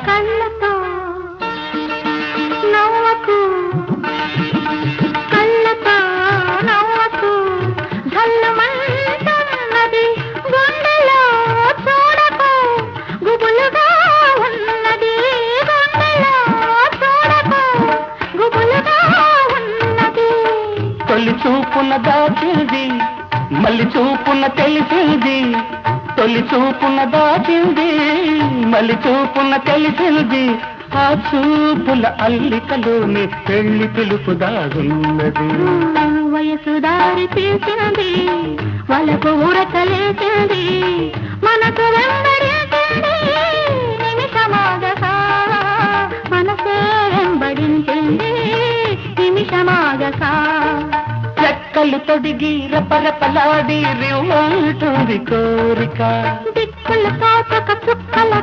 కళ్ళతో నవ్వకు కళ్ళతో నవ్వకు ధల్లమంటున్నది గుండెలో చూడకు గుబులుగా ఉన్నది గుండెలో చూడకు గుబులుగా ఉన్నది తొలి చూపున దాచింది మళ్ళీ చూపున తెలిసింది తొలి చూపున దాచింది మళ్ళీ చూపున తెలిసింది ఆ చూపుల అల్లికలోని పెళ్లి పిలుపు దాగున్నది వయసు దారి తీసినది వాళ్ళకు ఊరకలేసింది మనకు వెంబడించింది నిమిషమాగక మనసే వెంబడించింది నిమిషమాగక రెక్కలు తొడిగి రపరపలాడి రివ్వంటుంది కోరిక దిక్కులు కాచక చుక్కల